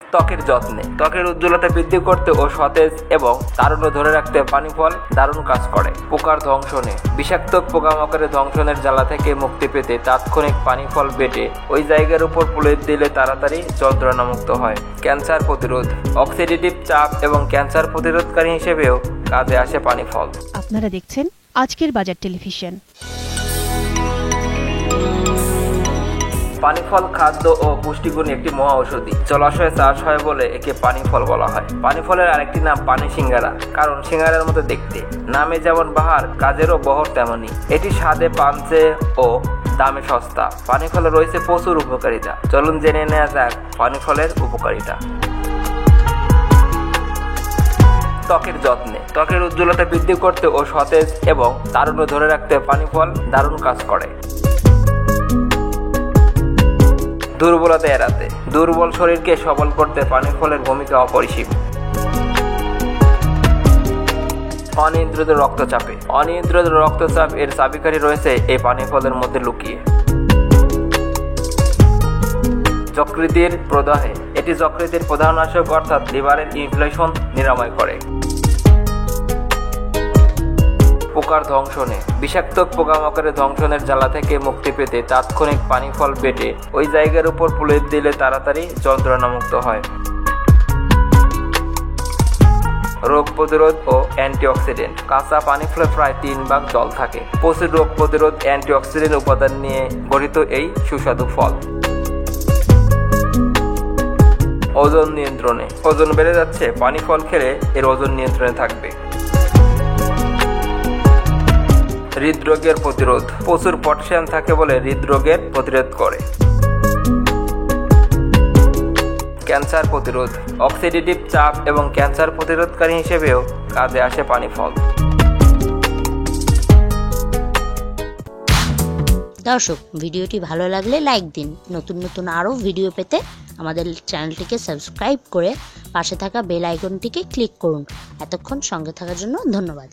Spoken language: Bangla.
ত্বকের যত্নে ত্বকের উজ্জ্বলতা বৃদ্ধি করতে ও সতেজ এবং তারুণ্য ধরে রাখতে পানি ফল দারুণ কাজ করে। পোকার ধ্বংসনে বিষাক্ত পোকামাকড়ের ধ্বংসনের জ্বালা থেকে মুক্তি পেতে তাৎক্ষণিক পানি ফল বেটে ওই জায়গার উপর প্রলেপ দিলে তাড়াতাড়ি যন্ত্রণামুক্ত হয়। ক্যান্সার প্রতিরোধ অক্সিডেটিভ চাপ এবং ক্যান্সার প্রতিরোধকারী হিসেবেও কাজে আসে পানি ফল। আপনারা দেখছেন আজকের বাজার টেলিভিশন। পানি ফল খাদ্য ও পুষ্টিগুণে একটি মহা ঔষধি। জলাশয়ে চাষ হয় বলে একে পানি ফল বলা হয়। পানি ফলের আরেকটি নাম পানি সিঙ্গারা, কারণ সিঙ্গারার মতো দেখতে। নামে যেমন বাহার, কাজেরও বহর তেমনি। এটি স্বাদে পাঞ্চে ও দামে সস্তা। পানি ফলে রয়েছে প্রচুর উপকারিতা। চলুন জেনে নেওয়া যাক পানি ফলের উপকারিতা। ত্বকের যত্নে ত্বকের উজ্জ্বলতা বৃদ্ধি করতে ও সতেজ এবং তারুণ্য ধরে রাখতে পানি ফল দারুণ কাজ করে। দুর্বলতা এড়াতে দুর্বল শরীরকে সবল করতে পানি ফলের ভূমিকা অপরিসীম। অনিয়ন্ত্রিত রক্তচাপে অনিয়ন্ত্রিত রক্তচাপ এর চাবিকাঠি রয়েছে এই পানি ফলের মধ্যে লুকিয়ে। যকৃতের প্রদাহে এটি যকৃতের প্রদাহনাশক অর্থাৎ লিভারের ইনফ্লেশন নিরাময় করে। পোকার ধ্বংসনে বিষাক্ত পোকামাকড়ের ধ্বংসনের জ্বালা থেকে মুক্তি পেতে তাৎক্ষণিক পানি ফল বেটে ওই জায়গার উপর প্রলেপ দিলে তাড়াতাড়ি যন্ত্রণামুক্ত হয়। রোগ প্রতিরোধ ও অ্যান্টিঅক্সিডেন্ট কাঁচা পানি ফলে প্রায় 3 ভাগ জল থাকে। প্রচুর রোগ প্রতিরোধ অ্যান্টিঅক্সিডেন্ট উপাদান নিয়ে গঠিত এই সুস্বাদু ফল। ওজন নিয়ন্ত্রণে ওজন বেড়ে যাচ্ছে, পানি ফল খেলে এর ওজন নিয়ন্ত্রণে থাকবে। হৃদরোগের প্রতিরোধ প্রচুর পটাশিয়াম থাকে বলে হৃদরোগের প্রতিরোধ করে। ক্যান্সার প্রতিরোধ অক্সিডেটিভ চাপ এবং ক্যান্সার প্রতিরোধকারী হিসেবেও কাজে আসে পানি ফল। দর্শক, ভিডিওটি ভালো লাগলে লাইক দিন। নতুন নতুন আরও ভিডিও পেতে আমাদের চ্যানেলটিকে সাবস্ক্রাইব করে পাশে থাকা বেল আইকনটিকে ক্লিক করুন। এতক্ষণ সঙ্গে থাকার জন্য ধন্যবাদ।